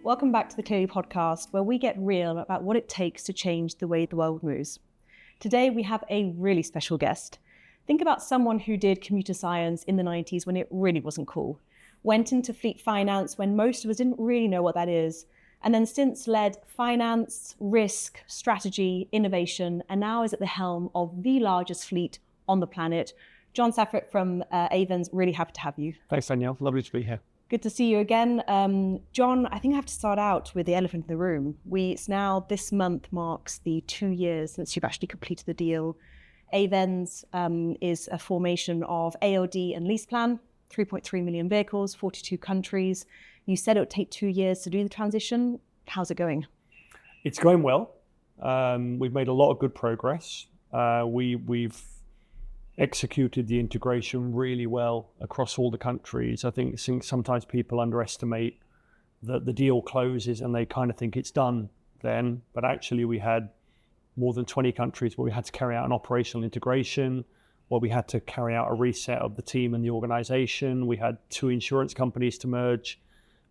Welcome back to the Clearly podcast, where we get real about what it takes to change the way the world moves. Today, we have a really special guest. Think about someone who did computer science in the 90s when it really wasn't cool, went into fleet finance when most of us didn't really know what that is, and then since led finance, risk, strategy, innovation, and now is at the helm of the largest fleet on the planet. John Saffrett from Ayvens, really happy to have you. Thanks, Danielle. Lovely to be here. Good to see you again. John, I think I have to start out with the elephant in the room. It's now, this month marks the 2 years since you've actually completed the deal. Ayvens is a formation of ALD and LeasePlan, 3.3 million vehicles, 42 countries. You said it would take 2 years to do the transition. How's it going? It's going well. We've made a lot of good progress. We've executed the integration really well across all the countries. I think sometimes people underestimate that the deal closes and they kind of think it's done then, but actually we had more than 20 countries where we had to carry out an operational integration, where we had to carry out a reset of the team and the organization. We had 2 insurance companies to merge.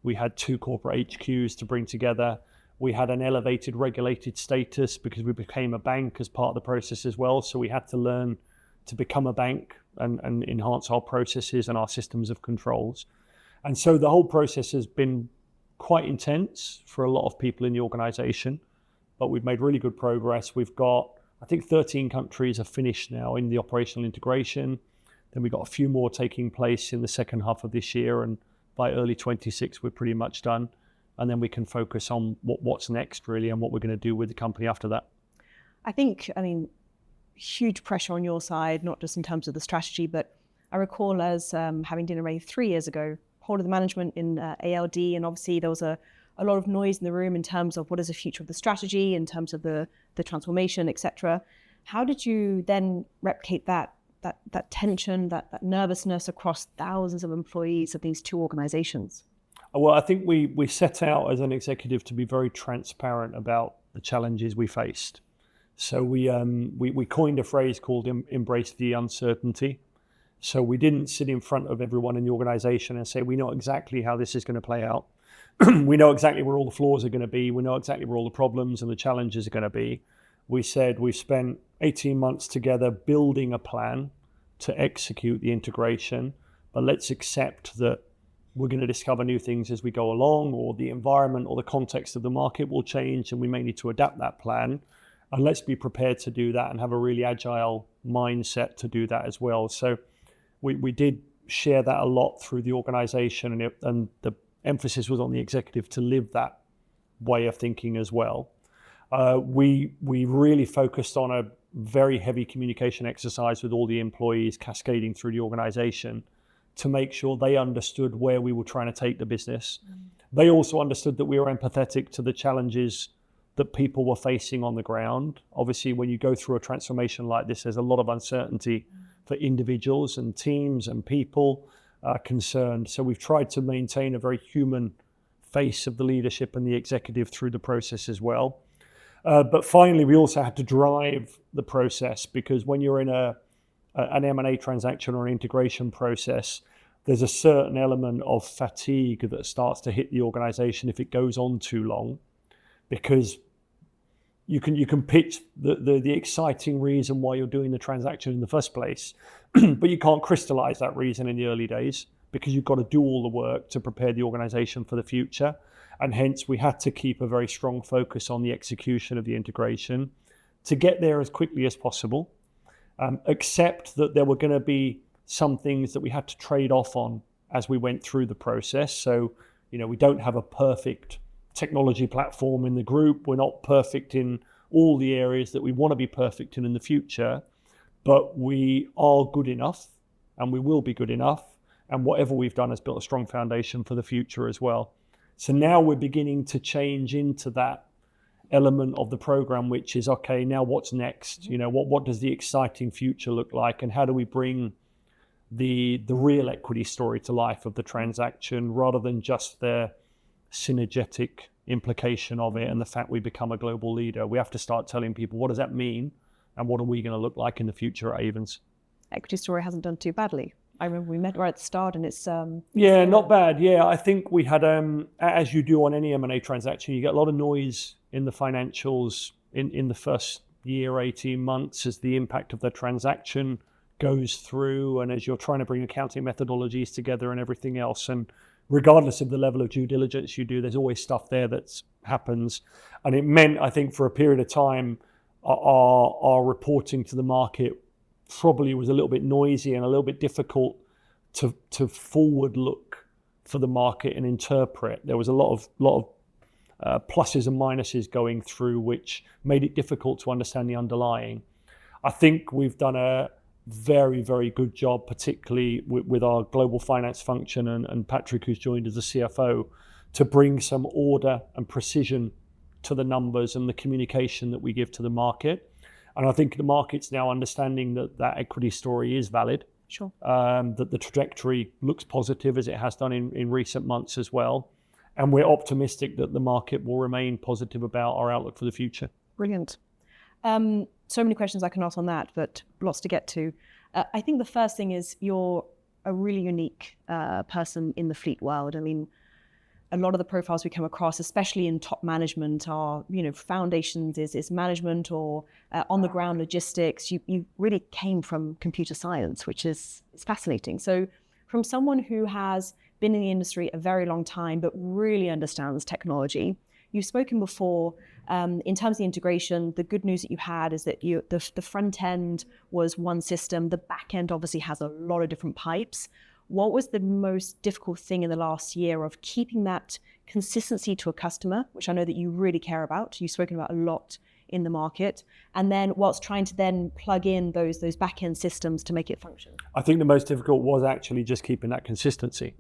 We had 2 corporate HQs to bring together. We had an elevated regulated status because we became a bank as part of the process as well. So we had to learn to become a bank and enhance our processes and our systems of controls. And so the whole process has been quite intense for a lot of people in the organization, but we've made really good progress. We've got, I think 13 countries are finished now in the operational integration. Then we've got a few more taking place in the second half of this year. And by early 26, we're pretty much done. And then we can focus on what's next really and what we're going to do with the company after that. I mean, huge pressure on your side, not just in terms of the strategy, but I recall us having dinner maybe 3 years ago, whole of the management in ALD, and obviously there was a lot of noise in the room in terms of what is the future of the strategy, in terms of the transformation, etc. How did you then replicate that tension, that nervousness across thousands of employees of these 2 organizations? Well, I think we set out as an executive to be very transparent about the challenges we faced. So we coined a phrase called embrace the uncertainty. So we didn't sit in front of everyone in the organization and say, we know exactly how this is going to play out. We know exactly where all the flaws are going to be. We know exactly where all the problems and the challenges are going to be. We said we spent 18 months together building a plan to execute the integration, but let's accept that we're going to discover new things as we go along, or the environment or the context of the market will change and we may need to adapt that plan. And let's be prepared to do that and have a really agile mindset to do that as well. So we did share that a lot through the organization, and the emphasis was on the executive to live that way of thinking as well. We really focused on a very heavy communication exercise with all the employees cascading through the organization to make sure they understood where we were trying to take the business. They also understood that we were empathetic to the challenges that people were facing on the ground. Obviously, when you go through a transformation like this, there's a lot of uncertainty for individuals and teams and people concerned. So we've tried to maintain a very human face of the leadership and the executive through the process as well. But finally, we also had to drive the process, because when you're in an M&A transaction or an integration process, there's a certain element of fatigue that starts to hit the organization if it goes on too long, because you can pitch the exciting reason why you're doing the transaction in the first place, but you can't crystallize that reason in the early days, because you've got to do all the work to prepare the organization for the future. And hence we had to keep a very strong focus on the execution of the integration to get there as quickly as possible, accept that there were going to be some things that we had to trade off on as we went through the process. So, we don't have a perfect technology platform in the group. We're not perfect in all the areas that we want to be perfect in the future, but we are good enough and we will be good enough. And whatever we've done has built a strong foundation for the future as well. So now we're beginning to change into that element of the program, which is, okay, now what's next? What does the exciting future look like? And how do we bring the real equity story to life of the transaction, rather than just the synergetic implication of it and the fact we become a global leader? We have to start telling people, what does that mean? And what are we going to look like in the future at Ayvens? Equity story hasn't done too badly. I remember we met right at the start, and it's Yeah, not bad. Yeah, I think we had, as you do on any M&A transaction, you get a lot of noise in the financials in the first year, 18 months, as the impact of the transaction goes through, and as you're trying to bring accounting methodologies together and everything else. And regardless of the level of due diligence you do, there's always stuff there that happens. And it meant, I think, for a period of time, our reporting to the market probably was a little bit noisy and a little bit difficult to forward look for the market and interpret. There was a lot of pluses and minuses going through, which made it difficult to understand the underlying. I think we've done a very, very good job, particularly with our global finance function and Patrick, who's joined as the CFO, to bring some order and precision to the numbers and the communication that we give to the market. And I think the market's now understanding that equity story is valid. Sure. That the trajectory looks positive, as it has done in recent months as well. And we're optimistic that the market will remain positive about our outlook for the future. Brilliant. So many questions I can ask on that, but lots to get to. I think the first thing is you're a really unique person in the fleet world. I mean, a lot of the profiles we come across, especially in top management, are, foundations is management or on the ground logistics. You really came from computer science, which is fascinating. So from someone who has been in the industry a very long time, but really understands technology, you've spoken before in terms of the integration. The good news that you had is that the front end was one system. The back end obviously has a lot of different pipes. What was the most difficult thing in the last year of keeping that consistency to a customer, which I know that you really care about? You've spoken about a lot in the market, and then whilst trying to then plug in those back end systems to make it function? I think the most difficult was actually just keeping that consistency,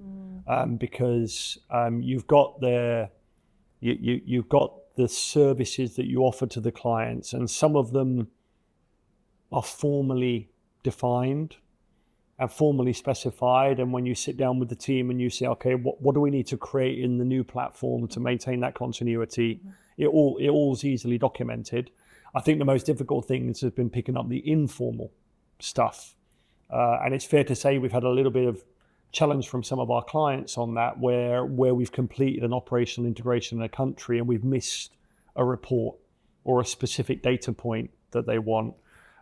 because you've got you've got the services that you offer to the clients, and some of them are formally defined and formally specified. And when you sit down with the team and you say, okay, what do we need to create in the new platform to maintain that continuity? It all's easily documented. I think the most difficult things have been picking up the informal stuff. And it's fair to say we've had a little bit of challenge from some of our clients on that, where we've completed an operational integration in a country and we've missed a report or a specific data point that they want.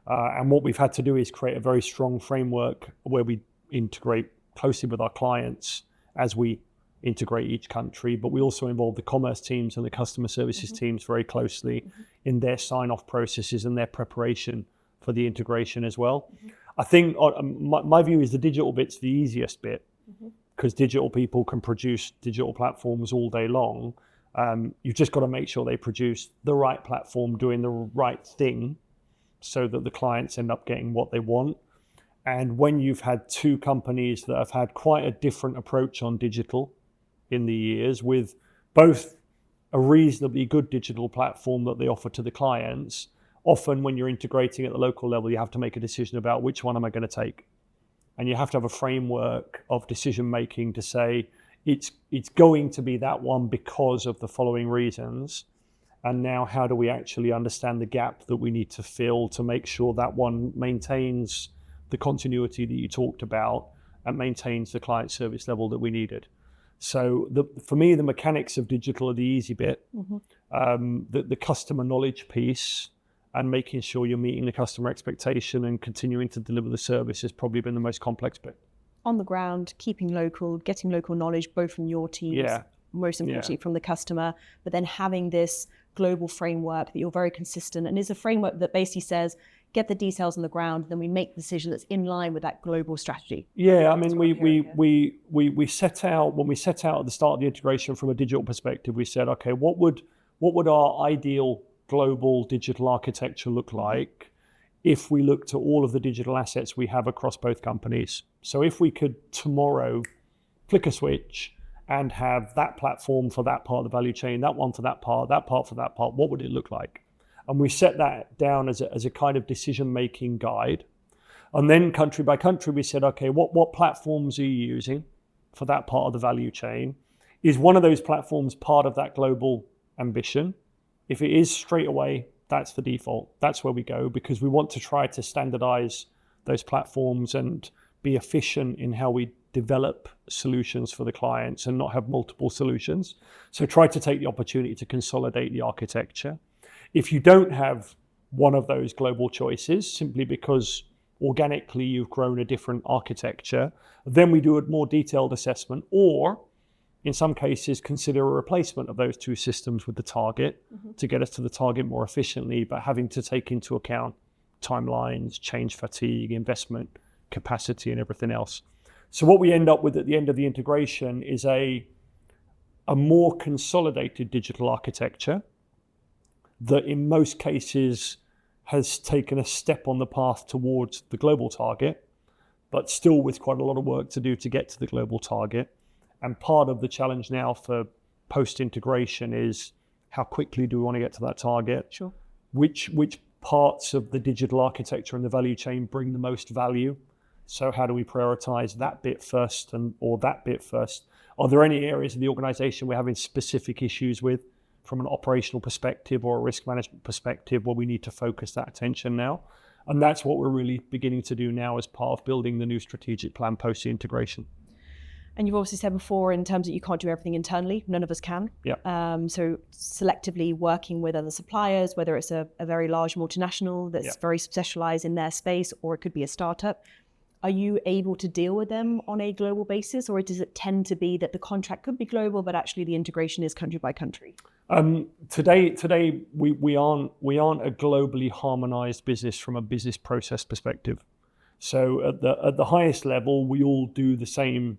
And what we've had to do is create a very strong framework where we integrate closely with our clients as we integrate each country, but we also involve the commerce teams and the customer services teams very closely in their sign-off processes and their preparation for the integration as well. I think my view is the digital bit's the easiest bit, because digital people can produce digital platforms all day long. You've just got to make sure they produce the right platform doing the right thing, so that the clients end up getting what they want. And when you've had two companies that have had quite a different approach on digital in the years, with both a reasonably good digital platform that they offer to the clients, often when you're integrating at the local level, you have to make a decision about which one am I going to take. And you have to have a framework of decision making to say, it's going to be that one because of the following reasons. And now how do we actually understand the gap that we need to fill to make sure that one maintains the continuity that you talked about and maintains the client service level that we needed? So for me, the mechanics of digital are the easy bit. The customer knowledge piece and making sure you're meeting the customer expectation and continuing to deliver the service has probably been the most complex bit. On the ground, keeping local, getting local knowledge, both from your teams, most importantly from the customer, but then having this global framework that you're very consistent, and is a framework that basically says, get the details on the ground, then we make the decision that's in line with that global strategy. Yeah, I mean, we set out, when we set out at the start of the integration from a digital perspective, we said, okay, what would our ideal global digital architecture look like if we looked at all of the digital assets we have across both companies? So if we could tomorrow flick a switch and have that platform for that part of the value chain, that one for that part for that part, what would it look like? And we set that down as a kind of decision-making guide. And then country by country, we said, okay, what platforms are you using for that part of the value chain? Is one of those platforms part of that global ambition? If it is, straight away, that's the default. That's where we go, because we want to try to standardize those platforms and be efficient in how we develop solutions for the clients and not have multiple solutions. So try to take the opportunity to consolidate the architecture. If you don't have one of those global choices, simply because organically you've grown a different architecture, then we do a more detailed assessment, or in some cases consider a replacement of those two systems with the target to get us to the target more efficiently, but having to take into account timelines, change fatigue, investment capacity, and everything else. So what we end up with at the end of the integration is a more consolidated digital architecture that in most cases has taken a step on the path towards the global target, but still with quite a lot of work to do to get to the global target. And part of the challenge now for post-integration is how quickly do we want to get to that target? Sure. Which parts of the digital architecture and the value chain bring the most value? So how do we prioritize that bit first or that bit first? Are there any areas of the organization we're having specific issues with from an operational perspective or a risk management perspective where we need to focus that attention now? And that's what we're really beginning to do now as part of building the new strategic plan post the integration. And you've obviously said before in terms that you can't do everything internally. None of us can. Yeah. So selectively working with other suppliers, whether it's a very large multinational that's very specialized in their space, or it could be a startup. Are you able to deal with them on a global basis, or does it tend to be that the contract could be global, but actually the integration is country by country? Today we aren't a globally harmonized business from a business process perspective. So at the highest level, we all do the same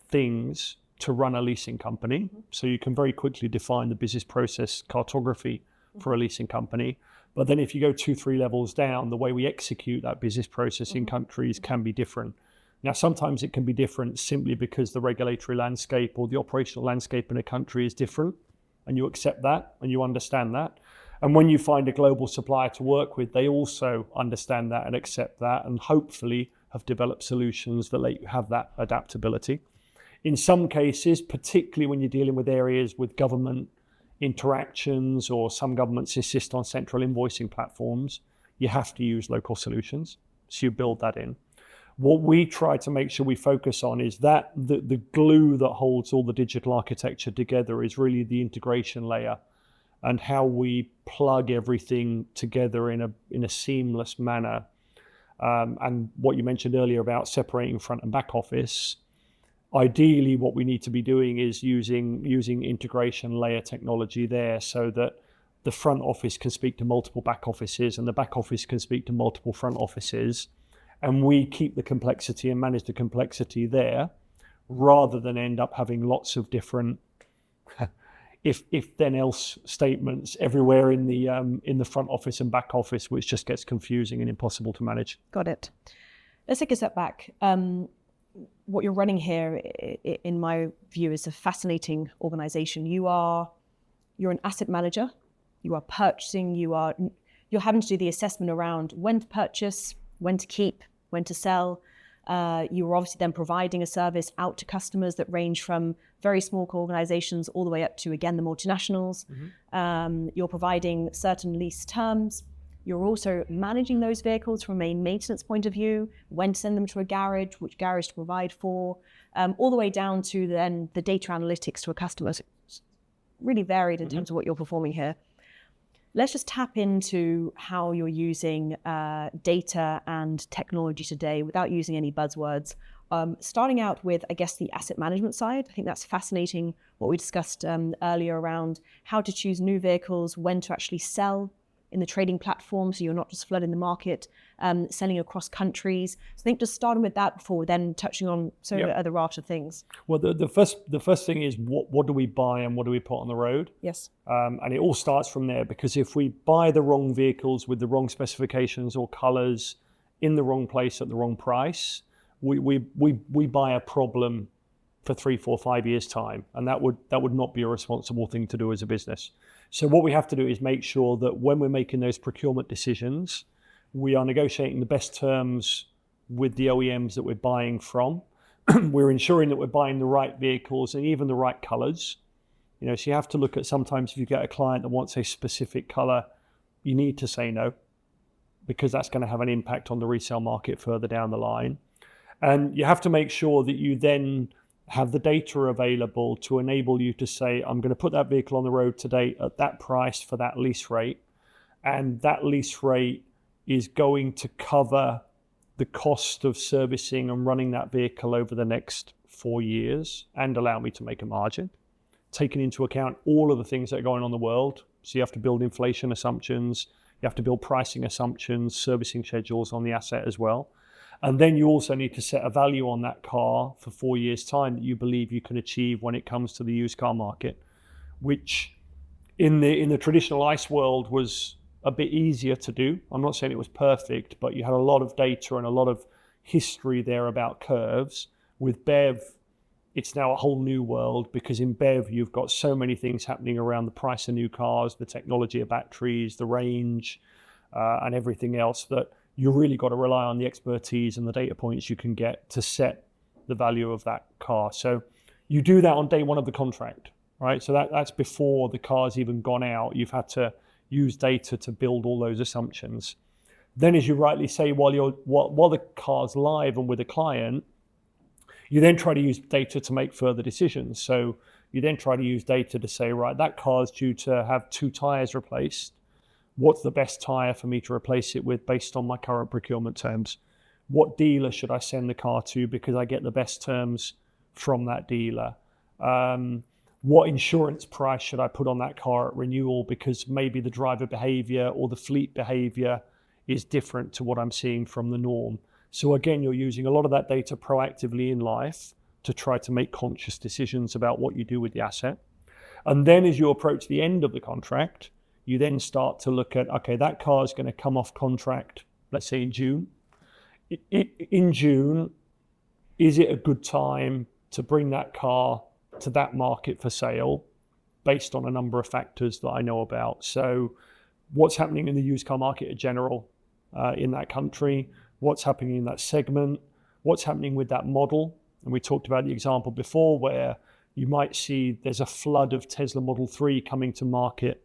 things to run a leasing company. So you can very quickly define the business process cartography for a leasing company. But then if you go 2-3 levels down, the way we execute that business process in countries can be different. Now, sometimes it can be different simply because the regulatory landscape or the operational landscape in a country is different, and you accept that and you understand that. And when you find a global supplier to work with, they also understand that and accept that, and hopefully have developed solutions that let you have that adaptability. In some cases, particularly when you're dealing with areas with government interactions, or some governments insist on central invoicing platforms, you have to use local solutions. So you build that in. What we try to make sure we focus on is that the glue that holds all the digital architecture together is really the integration layer, and how we plug everything together in a seamless manner. And what you mentioned earlier about separating front and back office, ideally what we need to be doing is using integration layer technology there, so that the front office can speak to multiple back offices and the back office can speak to multiple front offices, and we keep the complexity and manage the complexity there, rather than end up having lots of different if then else statements everywhere in the front office and back office, which just gets confusing and impossible to manage. Got it. Let's take a step back. What you're running here, in my view, is a fascinating organization. You're an asset manager. You are purchasing. You're having to do the assessment around when to purchase, when to keep, when to sell. You're obviously then providing a service out to customers that range from very small organizations all the way up to, again, the multinationals. You're providing certain lease terms. You're also managing those vehicles from a maintenance point of view, when to send them to a garage, which garage to provide for, all the way down to then the data analytics to a customer. So it's really varied in terms of what you're performing here. Let's just tap into how you're using data and technology today without using any buzzwords. Starting out with, I guess, the asset management side. I think that's fascinating, what we discussed earlier around how to choose new vehicles, when to actually sell in the trading platform, so you're not just flooding the market, selling across countries. So I think just starting with that before then touching on other raft of things. Well, the first thing is what do we buy and what do we put on the road? Yes. And it all starts from there, because if we buy the wrong vehicles with the wrong specifications or colors in the wrong place at the wrong price, we buy a problem for 3, 4, 5 years time, and that would not be a responsible thing to do as a business. So what we have to do is make sure that when we're making those procurement decisions, we are negotiating the best terms with the OEMs that we're buying from. We're ensuring that we're buying the right vehicles and even the right colors. So you have to look at, sometimes if you get a client that wants a specific color, you need to say no, because that's going to have an impact on the resale market further down the line. And you have to make sure that you then have the data available to enable you to say, I'm going to put that vehicle on the road today at that price for that lease rate. And that lease rate is going to cover the cost of servicing and running that vehicle over the next 4 years and allow me to make a margin, taking into account all of the things that are going on in the world. So you have to build inflation assumptions, you have to build pricing assumptions, servicing schedules on the asset as well. And then you also need to set a value on that car for 4 years' time that you believe you can achieve when it comes to the used car market, which in the traditional ICE world was a bit easier to do. I'm not saying it was perfect, but you had a lot of data and a lot of history there about curves. With BEV, it's now a whole new world, because in BEV, you've got so many things happening around the price of new cars, the technology of batteries, the range, and everything else, that you really got to rely on the expertise and the data points you can get to set the value of that car. So you do that on day one of the contract, right? So that's before the car's even gone out. You've had to use data to build all those assumptions. Then, as you rightly say, while the car's live and with a client, you then try to use data to make further decisions. So you then try to use data to say, right, that car's due to have 2 tires replaced. What's the best tire for me to replace it with based on my current procurement terms? What dealer should I send the car to because I get the best terms from that dealer? What insurance price should I put on that car at renewal because maybe the driver behavior or the fleet behavior is different to what I'm seeing from the norm? So again, you're using a lot of that data proactively in life to try to make conscious decisions about what you do with the asset. And then as you approach the end of the contract, you then start to look at, okay, that car is going to come off contract, let's say in June. In June, is it a good time to bring that car to that market for sale based on a number of factors that I know about? So what's happening in the used car market in general in that country? What's happening in that segment? What's happening with that model? And we talked about the example before where you might see there's a flood of Tesla Model 3 coming to market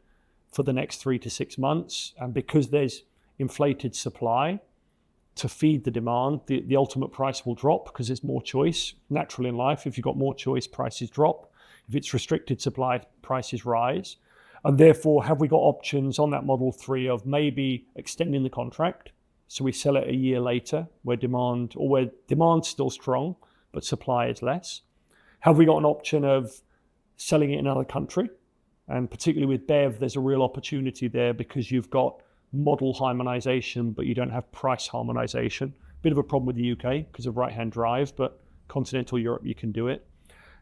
for the next 3 to 6 months. And because there's inflated supply to feed the demand, the ultimate price will drop because there's more choice. Naturally in life, if you've got more choice, prices drop. If it's restricted supply, prices rise. And therefore, have we got options on that Model 3 of maybe extending the contract? So we sell it a year later where demand's still strong, but supply is less. Have we got an option of selling it in another country? And particularly with BEV, there's a real opportunity there because you've got model harmonization, but you don't have price harmonization. Bit of a problem with the UK because of right-hand drive, but continental Europe, you can do it.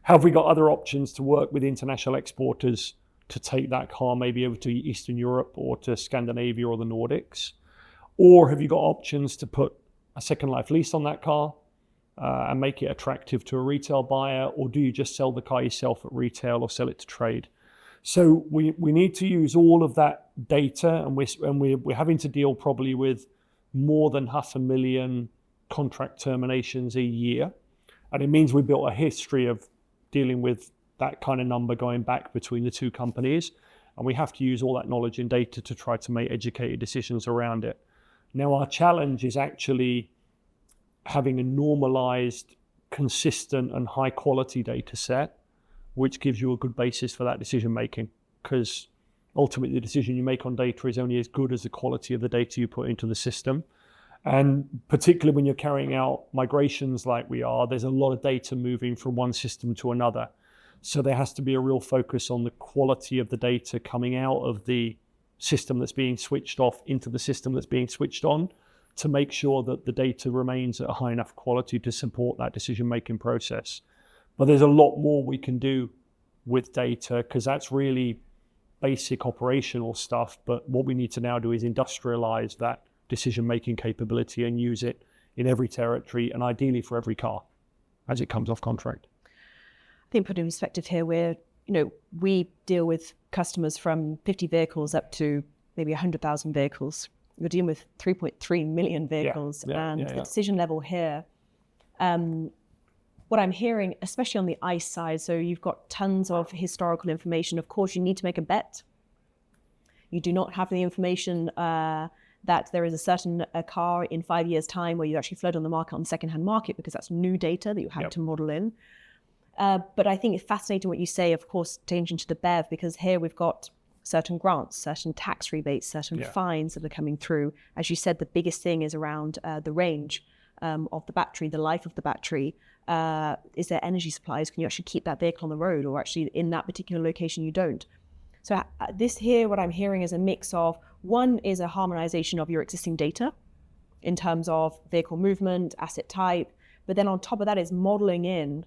Have we got other options to work with international exporters to take that car maybe over to Eastern Europe or to Scandinavia or the Nordics? Or have you got options to put a second life lease on that car and make it attractive to a retail buyer? Or do you just sell the car yourself at retail or sell it to trade? So we need to use all of that data, and we're having to deal probably with more than 500,000 contract terminations a year. And it means we built a history of dealing with that kind of number going back between the two companies. And we have to use all that knowledge and data to try to make educated decisions around it. Now, our challenge is actually having a normalized, consistent and high quality data set, which gives you a good basis for that decision making, because ultimately the decision you make on data is only as good as the quality of the data you put into the system. And particularly when you're carrying out migrations like we are, there's a lot of data moving from one system to another. So there has to be a real focus on the quality of the data coming out of the system that's being switched off into the system that's being switched on, to make sure that the data remains at a high enough quality to support that decision-making process. But there's a lot more we can do with data, because that's really basic operational stuff. But what we need to now do is industrialize that decision-making capability and use it in every territory and ideally for every car as it comes off contract. I think put in perspective here, we deal with customers from 50 vehicles up to maybe 100,000 vehicles. We're dealing with 3.3 million vehicles, and the decision level here, what I'm hearing, especially on the ICE side, so you've got tons of historical information. Of course, you need to make a bet. You do not have the information that there is a certain car in 5 years' time where you actually float on the market, on the secondhand market, because that's new data that you have to model in. But I think it's fascinating what you say, of course, changing to the BEV, because here we've got certain grants, certain tax rebates, certain fines that are coming through. As you said, the biggest thing is around the range of the battery, the life of the battery. Is there energy supplies? Can you actually keep that vehicle on the road, or actually in that particular location you don't? So this here, what I'm hearing is a mix of, one is a harmonization of your existing data in terms of vehicle movement, asset type, but then on top of that is modeling in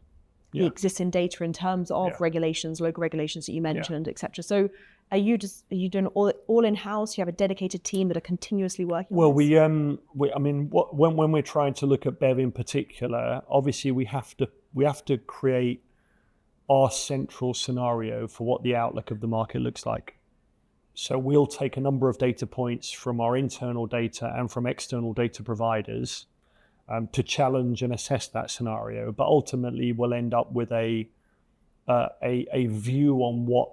the existing data in terms of regulations, local regulations that you mentioned, etc. So are you doing all in-house? You have a dedicated team that are continuously working on this? When we're trying to look at BEV in particular, obviously we have to create our central scenario for what the outlook of the market looks like. So we'll take a number of data points from our internal data and from external data providers to challenge and assess that scenario. But ultimately, we'll end up with a view on what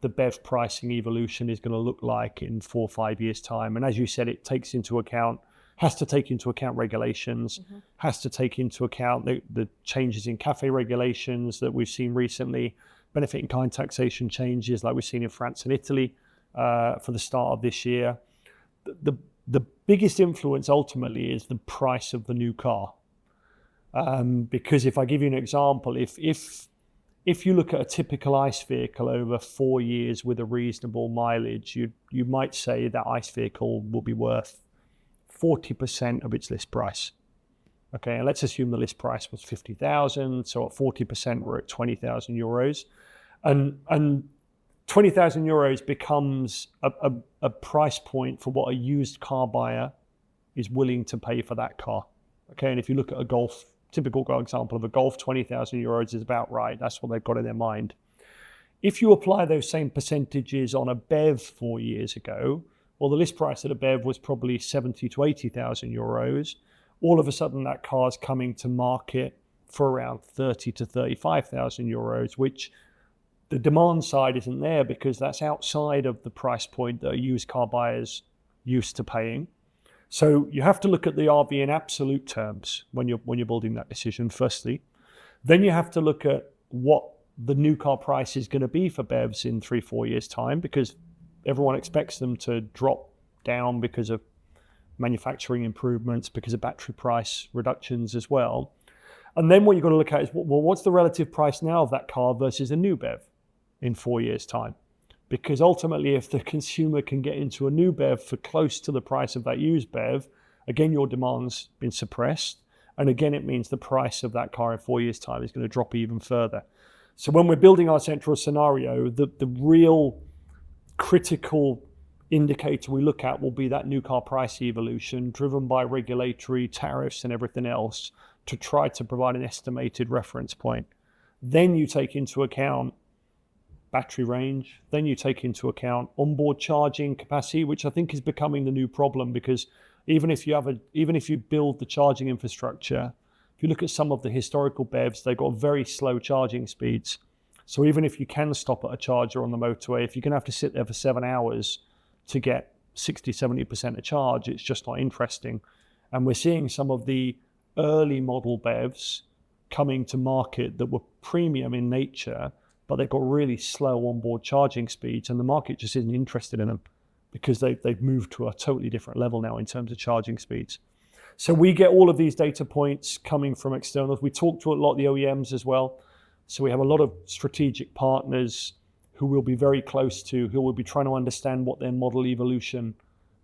the BEV pricing evolution is going to look like in 4 or 5 years' time. And as you said, it has to take into account regulations, has to take into account the changes in CAFE regulations that we've seen recently, benefit in kind taxation changes like we've seen in France and Italy for the start of this year. The biggest influence ultimately is the price of the new car. Because if I give you an example, if you look at a typical ICE vehicle over 4 years with a reasonable mileage, you might say that ICE vehicle will be worth 40% of its list price. Okay, and let's assume the list price was 50,000, so at 40% we're at 20,000 euros. And 20,000 euros becomes a price point for what a used car buyer is willing to pay for that car. Okay, and if you look at a Golf, typical example of a Golf, 20,000 euros is about right. That's what they've got in their mind. If you apply those same percentages on a BEV 4 years ago, well, the list price of a BEV was probably 70 to 80,000 euros. All of a sudden, that car is coming to market for around 30 to 35,000 euros, which the demand side isn't there because that's outside of the price point that used car buyers used to paying. So you have to look at the RV in absolute terms when you're building that decision, firstly. Then you have to look at what the new car price is going to be for BEVs in 3-4 years' time, because everyone expects them to drop down because of manufacturing improvements, because of battery price reductions as well. And then what you've got to look at is, well, what's the relative price now of that car versus a new BEV in 4 years' time? Because ultimately, if the consumer can get into a new BEV for close to the price of that used BEV, again, your demand's been suppressed. And again, it means the price of that car in 4 years' time is going to drop even further. So when we're building our central scenario, the real critical indicator we look at will be that new car price evolution driven by regulatory tariffs and everything else to try to provide an estimated reference point. Then you take into account battery range, then you take into account onboard charging capacity, which I think is becoming the new problem, because even if you build the charging infrastructure, if you look at some of the historical BEVs, they've got very slow charging speeds. So even if you can stop at a charger on the motorway, if you're going to have to sit there for 7 hours to get 60, 70% of charge, it's just not interesting. And we're seeing some of the early model BEVs coming to market that were premium in nature, but they've got really slow onboard charging speeds, and the market just isn't interested in them because they've moved to a totally different level now in terms of charging speeds. So we get all of these data points coming from externals. We talk to a lot of the OEMs as well. So we have a lot of strategic partners who we'll be very close to, who will be trying to understand what their model evolution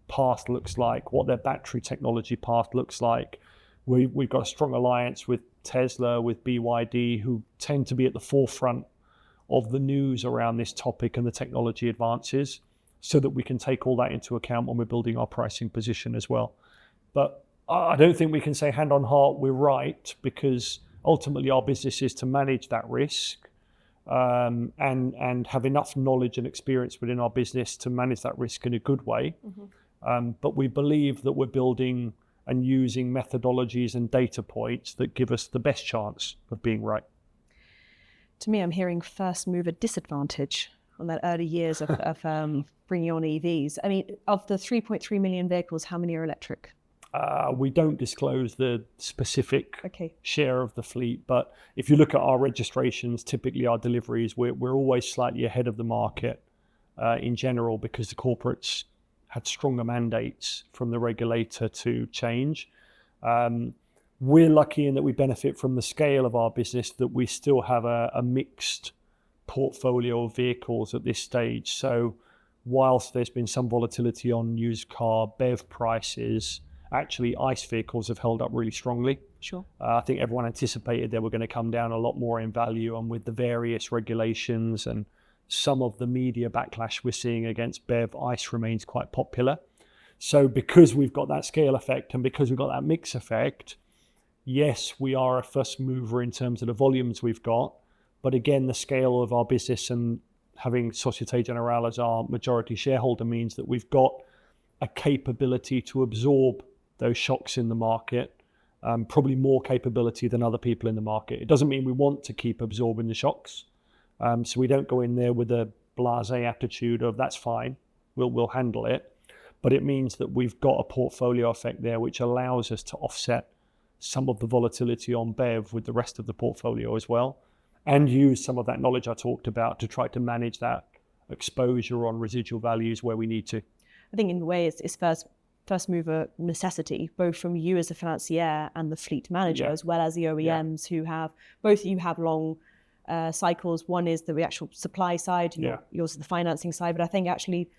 path looks like, what their battery technology path looks like. We've got a strong alliance with Tesla, with BYD, who tend to be at the forefront of the news around this topic and the technology advances, so that we can take all that into account when we're building our pricing position as well. But I don't think we can say hand on heart we're right, because ultimately our business is to manage that risk and have enough knowledge and experience within our business to manage that risk in a good way. But we believe that we're building and using methodologies and data points that give us the best chance of being right. To me, I'm hearing first mover disadvantage on that early years of bringing on EVs. I mean, of the 3.3 million vehicles, how many are electric? We don't disclose the specific Okay. share of the fleet, but if you look at our registrations, typically our deliveries, we're always slightly ahead of the market in general, because the corporates had stronger mandates from the regulator to change. We're lucky in that we benefit from the scale of our business, that we still have a mixed portfolio of vehicles at this stage. So whilst there's been some volatility on used car BEV prices, actually ICE vehicles have held up really strongly. Sure. I think everyone anticipated they were going to come down a lot more in value, and with the various regulations and some of the media backlash we're seeing against BEV, ICE remains quite popular. So because we've got that scale effect and because we've got that mix effect, yes, we are a first mover in terms of the volumes we've got. But again, the scale of our business and having Societe Generale as our majority shareholder means that we've got a capability to absorb those shocks in the market, probably more capability than other people in the market. It doesn't mean we want to keep absorbing the shocks. So we don't go in there with a blasé attitude of that's fine, we'll handle it. But it means that we've got a portfolio effect there which allows us to offset some of the volatility on BEV with the rest of the portfolio as well, and use some of that knowledge I talked about to try to manage that exposure on residual values where we need to. I think in a way it's first mover necessity, both from you as a financier and the fleet manager, as well as the OEMs who have, both of you have long cycles. One is the actual supply side, yours is the financing side. But I think actually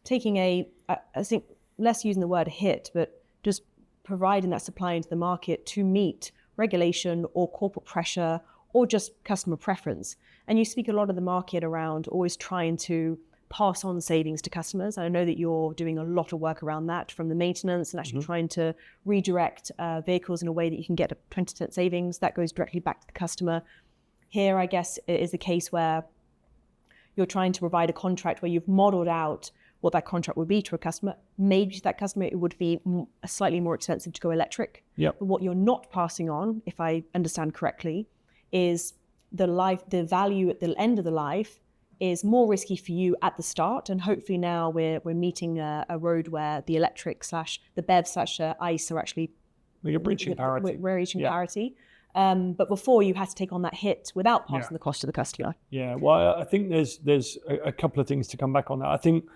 taking I think less using the word hit, but just providing that supply into the market to meet regulation or corporate pressure or just customer preference. And you speak a lot of the market around always trying to pass on savings to customers. I know that you're doing a lot of work around that, from the maintenance and actually trying to redirect vehicles in a way that you can get a 20% savings that goes directly back to the customer. Here, I guess, is the case where you're trying to provide a contract where you've modeled out what that contract would be to a customer. Maybe to that customer, it would be slightly more expensive to go electric. Yep. But what you're not passing on, if I understand correctly, is the value at the end of the life is more risky for you at the start. And hopefully now we're meeting a road where the electric / the BEV / ICE are actually reaching parity. We're reaching parity. But before you had to take on that hit without passing the cost to the customer. Yeah, well, I think there's a couple of things to come back on that. I think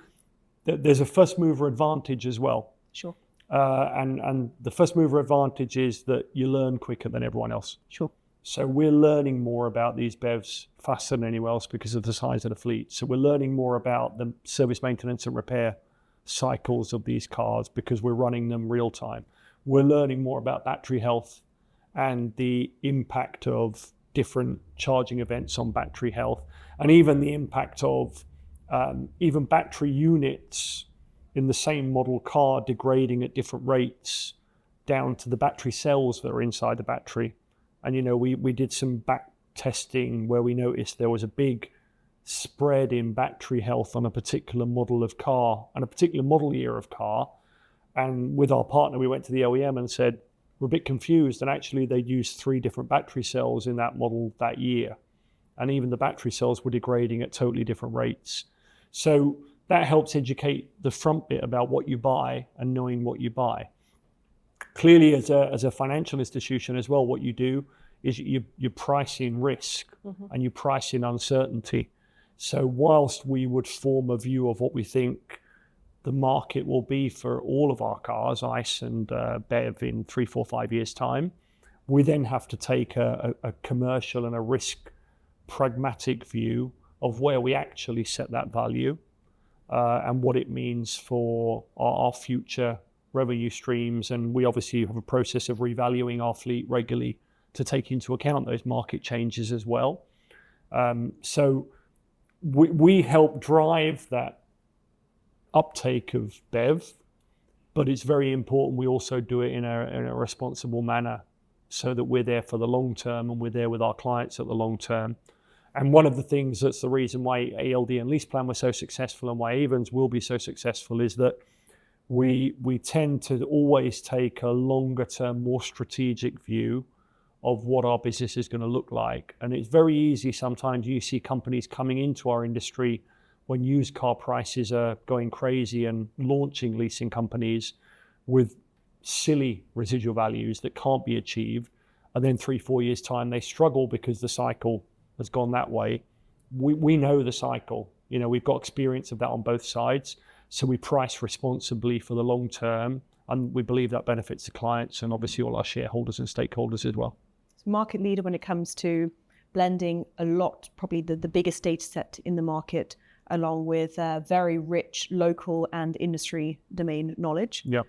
that there's a first mover advantage as well. Sure. And the first mover advantage is that you learn quicker than everyone else. Sure. So we're learning more about these BEVs faster than anyone else because of the size of the fleet. So we're learning more about the service maintenance and repair cycles of these cars because we're running them real time. We're learning more about battery health and the impact of different charging events on battery health, and even the impact of even battery units in the same model car degrading at different rates down to the battery cells that are inside the battery. And, we did some back testing where we noticed there was a big spread in battery health on a particular model of car and a particular model year of car. And with our partner, we went to the OEM and said, we're a bit confused. And actually, they'd used 3 different battery cells in that model that year. And even the battery cells were degrading at totally different rates. So that helps educate the front bit about what you buy and knowing what you buy. Clearly, as a financial institution as well, what you do is you price in risk and you price in uncertainty. So whilst we would form a view of what we think the market will be for all of our cars, ICE and BEV, in 3, 4, 5 years' time, we then have to take a commercial and a risk pragmatic view of where we actually set that value and what it means for our future revenue streams. And we obviously have a process of revaluing our fleet regularly to take into account those market changes as well. So we help drive that uptake of BEV, but it's very important we also do it in a responsible manner so that we're there for the long term and we're there with our clients at the long term. And one of the things that's the reason why ALD and LeasePlan were so successful and why Ayvens will be so successful is that we tend to always take a longer term, more strategic view of what our business is going to look like. And it's very easy sometimes. You see companies coming into our industry when used car prices are going crazy and launching leasing companies with silly residual values that can't be achieved. And then 3-4 years time, they struggle because the cycle has gone that way. We know the cycle. We've got experience of that on both sides. So we price responsibly for the long term. And we believe that benefits the clients and obviously all our shareholders and stakeholders as well. Market leader when it comes to blending a lot, probably the biggest data set in the market, along with very rich local and industry domain knowledge. Yeah.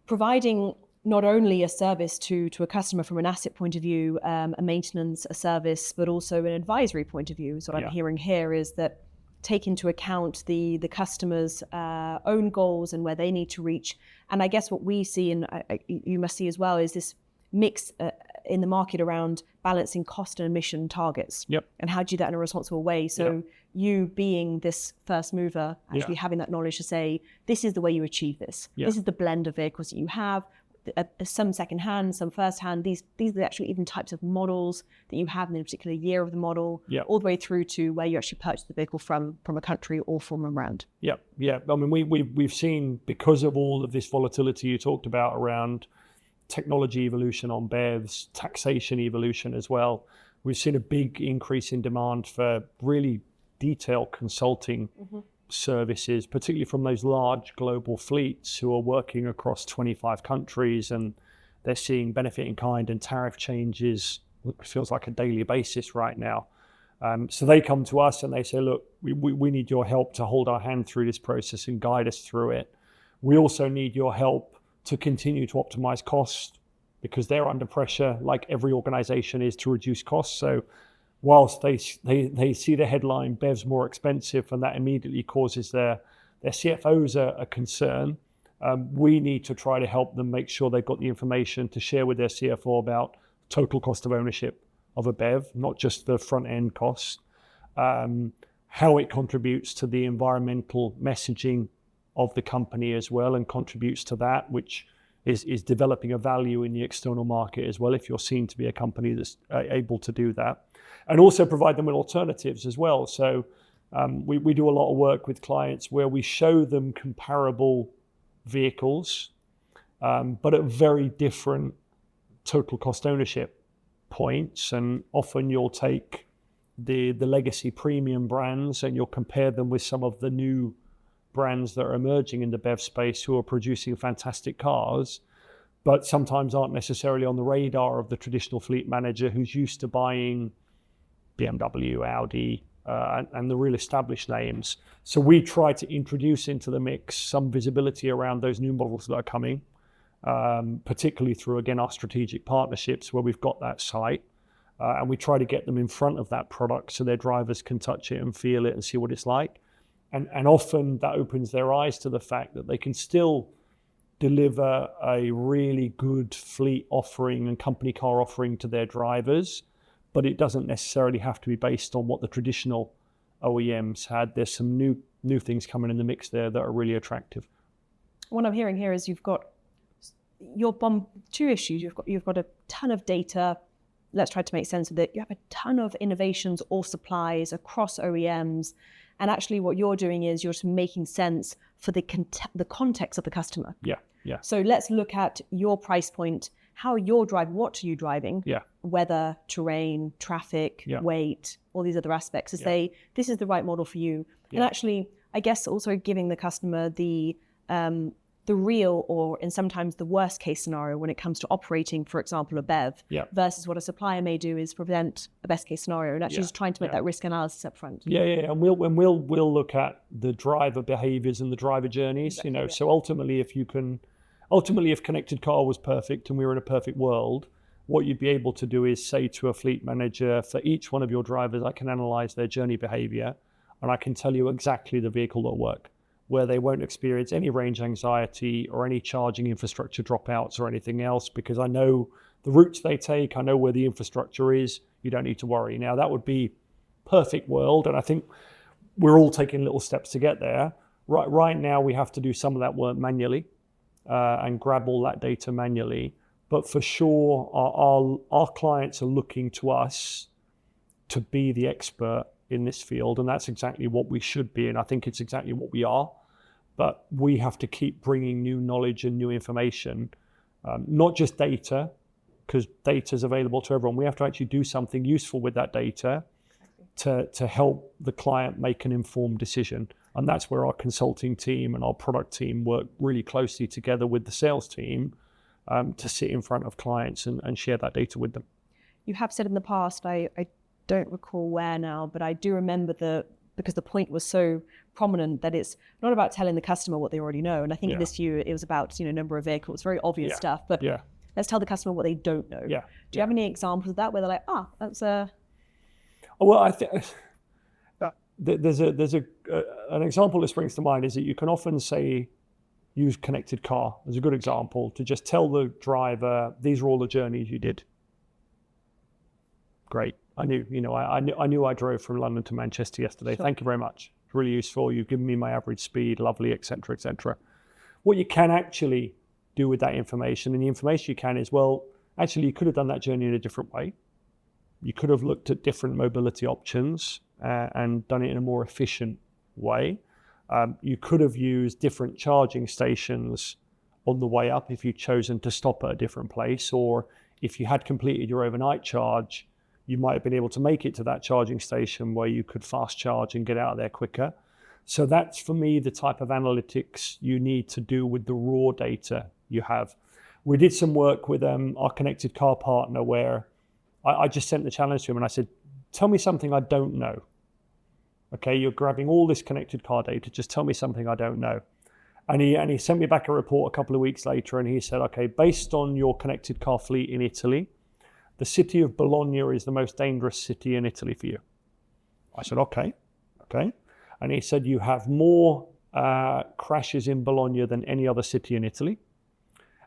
Providing not only a service to a customer from an asset point of view, a maintenance, a service, but also an advisory point of view. So what I'm hearing here is that take into account the customer's own goals and where they need to reach. And I guess what we see, and you must see as well, is this mix in the market around balancing cost and emission targets. Yep. And how do you do that in a responsible way? So you being this first mover, actually having that knowledge to say, this is the way you achieve this. This is the blend of vehicles that you have, some second-hand, some first-hand. These are actually even types of models that you have in a particular year of the model, all the way through to where you actually purchase the vehicle from a country or from a brand. Yeah. I mean, we've seen, because of all of this volatility you talked about around technology evolution on BEVs, taxation evolution as well, we've seen a big increase in demand for really detailed consulting services, particularly from those large global fleets who are working across 25 countries, and they're seeing benefit in kind and tariff changes. It feels like a daily basis right now. So they come to us and they say, look, we need your help to hold our hand through this process and guide us through it. We also need your help to continue to optimize costs, because they're under pressure, like every organization is, to reduce costs. So whilst they see the headline, BEV's more expensive, and that immediately causes their CFOs a concern, we need to try to help them make sure they've got the information to share with their CFO about total cost of ownership of a BEV, not just the front end costs, how it contributes to the environmental messaging of the company as well, and contributes to that, which is developing a value in the external market as well, if you're seen to be a company that's able to do that. And also provide them with alternatives as well. So we do a lot of work with clients where we show them comparable vehicles, but at very different total cost ownership points. And often you'll take the legacy premium brands and you'll compare them with some of the new brands that are emerging in the BEV space who are producing fantastic cars, but sometimes aren't necessarily on the radar of the traditional fleet manager who's used to buying BMW, Audi, and the real established names. So we try to introduce into the mix some visibility around those new models that are coming, particularly through, again, our strategic partnerships where we've got that site. And we try to get them in front of that product so their drivers can touch it and feel it and see what it's like. And often that opens their eyes to the fact that they can still deliver a really good fleet offering and company car offering to their drivers, but it doesn't necessarily have to be based on what the traditional OEMs had. There's some new things coming in the mix there that are really attractive. What I'm hearing here is you've got two issues. You've got a ton of data. Let's try to make sense of it. You have a ton of innovations or supplies across OEMs. And actually what you're doing is you're just making sense for the context of the customer. Yeah. So let's look at your price point, how you're driving, what are you driving? Yeah. Weather, terrain, traffic, weight, all these other aspects to say, this is the right model for you. Yeah. And actually, I guess also giving the customer the real, or in sometimes the worst case scenario when it comes to operating, for example, a BEV, versus what a supplier may do is present a best case scenario, and actually just trying to make that risk analysis up front. And we'll look at the driver behaviors and the driver journeys. Exactly, so ultimately if connected car was perfect and we were in a perfect world, what you'd be able to do is say to a fleet manager, for each one of your drivers, I can analyze their journey behavior and I can tell you exactly the vehicle that'll work, where they won't experience any range anxiety or any charging infrastructure dropouts or anything else, because I know the routes they take, I know where the infrastructure is, you don't need to worry. Now, that would be perfect world, and I think we're all taking little steps to get there. Right now, we have to do some of that work manually and grab all that data manually. But for sure, our clients are looking to us to be the expert in this field, and that's exactly what we should be, and I think it's exactly what we are. But we have to keep bringing new knowledge and new information, not just data, because data is available to everyone. We have to actually do something useful with that data to help the client make an informed decision. And that's where our consulting team and our product team work really closely together with the sales team to sit in front of clients and share that data with them. You have said in the past, I don't recall where now, but I do remember because the point was so prominent that it's not about telling the customer what they already know. And I think this year it was about, number of vehicles, very obvious stuff, but let's tell the customer what they don't know. Do you have any examples of that where they're like, that's a... Well, I think there's an example that springs to mind is that you can often say, use connected car as a good example to just tell the driver, these are all the journeys you did. Great. I knew I drove from London to Manchester yesterday. Sure. Thank you very much. It's really useful. You've given me my average speed, lovely, etc., etc. What you can actually do with that information, and the information you can is, well, actually, you could have done that journey in a different way. You could have looked at different mobility options and done it in a more efficient way. You could have used different charging stations on the way up if you'd chosen to stop at a different place, or if you had completed your overnight charge, you might have been able to make it to that charging station where you could fast charge and get out of there quicker. So that's, for me, the type of analytics you need to do with the raw data you have. We did some work with our connected car partner where I just sent the challenge to him and I said, tell me something I don't know. Okay, you're grabbing all this connected car data, just tell me something I don't know. And he sent me back a report a couple of weeks later and he said, okay, based on your connected car fleet in Italy, the city of Bologna is the most dangerous city in Italy for you. I said, okay. And he said, you have more crashes in Bologna than any other city in Italy.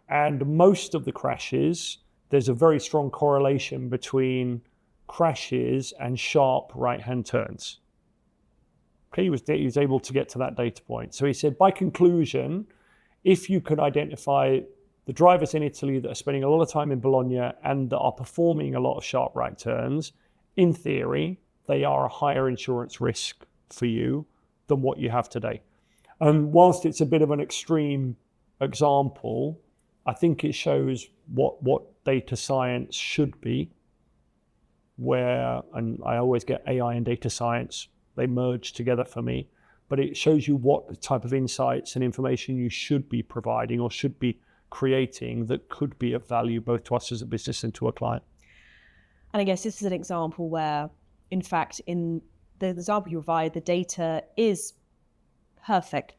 And most of the crashes, there's a very strong correlation between crashes and sharp right-hand turns. Okay, he was able to get to that data point. So he said, by conclusion, if you could identify the drivers in Italy that are spending a lot of time in Bologna and that are performing a lot of sharp right turns, in theory, they are a higher insurance risk for you than what you have today. And whilst it's a bit of an extreme example, I think it shows what data science should be, and I always get AI and data science, they merge together for me, but it shows you what type of insights and information you should be providing or should be creating that could be of value both to us as a business and to a client. And I guess this is an example where, in fact, in the example you provide, the data is perfect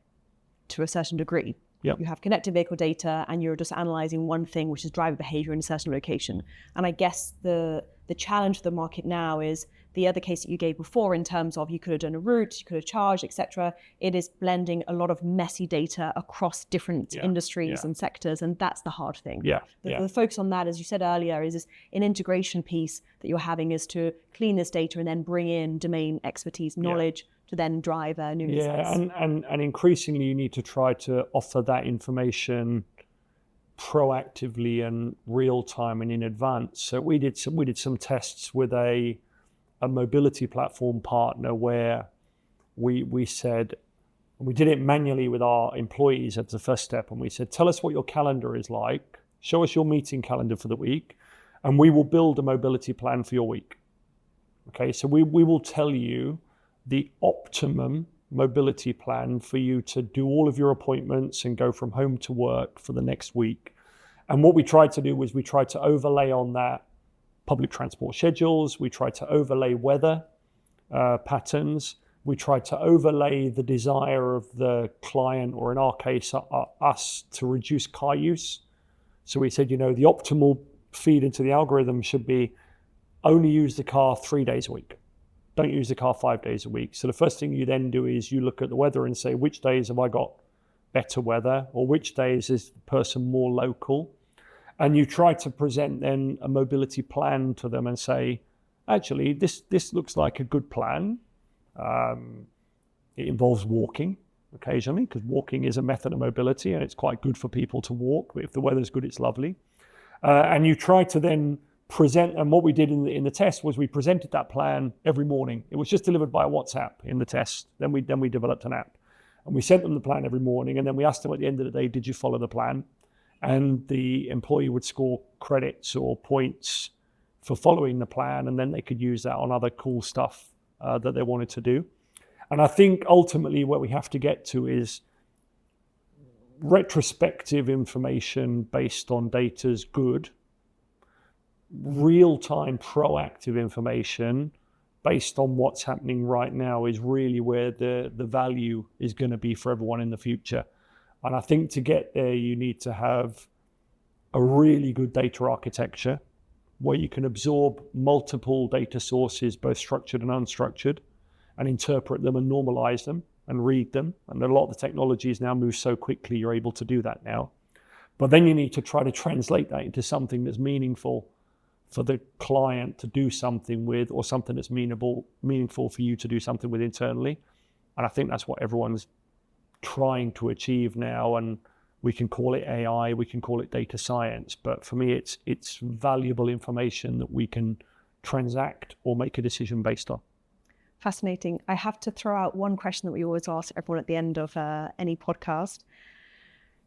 to a certain degree. Yep. You have connected vehicle data and you're just analyzing one thing, which is driver behavior in a certain location. And I guess the challenge for the market now is the other case that you gave before in terms of you could have done a route, you could have charged, etc. It is blending a lot of messy data across different industries and sectors, and that's the hard thing. The focus on that, as you said earlier, is an integration piece that you're having is to clean this data and then bring in domain expertise, knowledge to then drive new insights. And increasingly you need to try to offer that information proactively and real time and in advance. So we did some tests with a mobility platform partner where we said, we did it manually with our employees as the first step, and we said, tell us what your calendar is like, show us your meeting calendar for the week, and we will build a mobility plan for your week. Okay, so we will tell you the optimum mobility plan for you to do all of your appointments and go from home to work for the next week. And what we tried to do was we tried to overlay on that public transport schedules, we tried to overlay weather patterns, we tried to overlay the desire of the client, or in our case, us, to reduce car use. So we said, the optimal feed into the algorithm should be only use the car 3 days a week. Don't use the car 5 days a week. So the first thing you then do is you look at the weather and say, which days have I got better weather, or which days is the person more local? And you try to present then a mobility plan to them and say, actually, this looks like a good plan. It involves walking occasionally, because walking is a method of mobility and it's quite good for people to walk. But if the weather's good, it's lovely. And you try to then present, and what we did in the test was we presented that plan every morning. It was just delivered by WhatsApp in the test. Then we developed an app. And we sent them the plan every morning, and then we asked them at the end of the day, did you follow the plan? And the employee would score credits or points for following the plan, and then they could use that on other cool stuff that they wanted to do. And I think ultimately what we have to get to is retrospective information based on data is good. Real-time proactive information based on what's happening right now is really where the value is going to be for everyone in the future. And I think to get there, you need to have a really good data architecture where you can absorb multiple data sources, both structured and unstructured, and interpret them and normalize them and read them. And a lot of the technologies now move so quickly, you're able to do that now. But then you need to try to translate that into something that's meaningful for the client to do something with, or something that's meaningful for you to do something with internally. And I think that's what everyone's trying to achieve now. And we can call it AI, we can call it data science. But for me, it's valuable information that we can transact or make a decision based on. Fascinating. I have to throw out one question that we always ask everyone at the end of any podcast.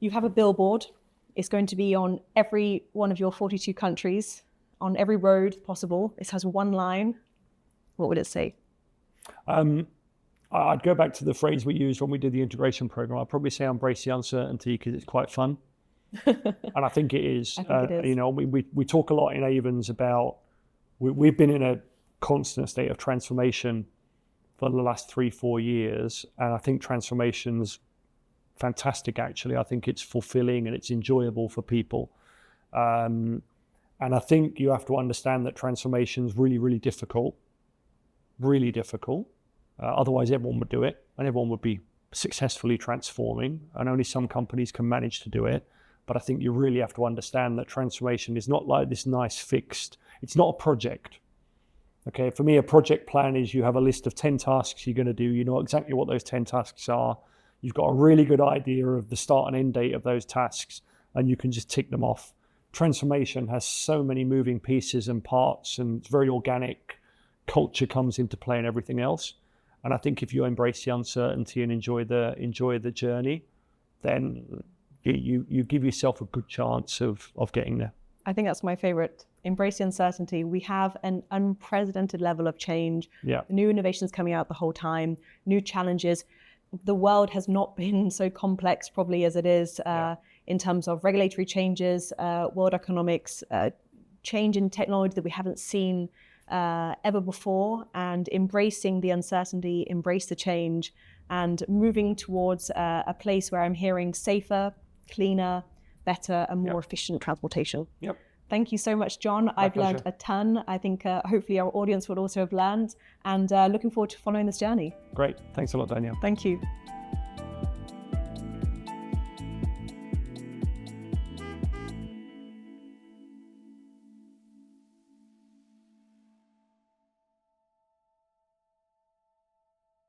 You have a billboard. It's going to be on every one of your 42 countries, on every road possible. It has one line. What would it say? I'd go back to the phrase we used when we did the integration program. I'd probably say embrace the uncertainty, because it's quite fun. And I think it is. I think it is. You know, we talk a lot in Ayvens about, we've been in a constant state of transformation for the last 3-4 years. And I think transformation's fantastic, actually. I think it's fulfilling and it's enjoyable for people. And I think you have to understand that transformation is really, really difficult. Really difficult. Otherwise, everyone would do it and everyone would be successfully transforming, and only some companies can manage to do it. But I think you really have to understand that transformation is not like this nice fixed, it's not a project. Okay, for me, a project plan is you have a list of 10 tasks you're going to do. You know exactly what those 10 tasks are. You've got a really good idea of the start and end date of those tasks, and you can just tick them off. Transformation has so many moving pieces and parts, and it's very organic. Culture comes into play and everything else. And I think if you embrace the uncertainty and enjoy the journey, then you give yourself a good chance of getting there. I think that's my favorite. Embrace the uncertainty. We have an unprecedented level of change. Yeah. New innovations coming out the whole time, new challenges. The world has not been so complex probably as it is in terms of regulatory changes, world economics, change in technology that we haven't seen ever before, and embracing the uncertainty, embrace the change, and moving towards a place where I'm hearing safer, cleaner, better, and more efficient transportation. Yep. Thank you so much, John. I've learned a ton. I think hopefully our audience would also have learned, and looking forward to following this journey. Great. Thanks a lot, Danielle. Thank you.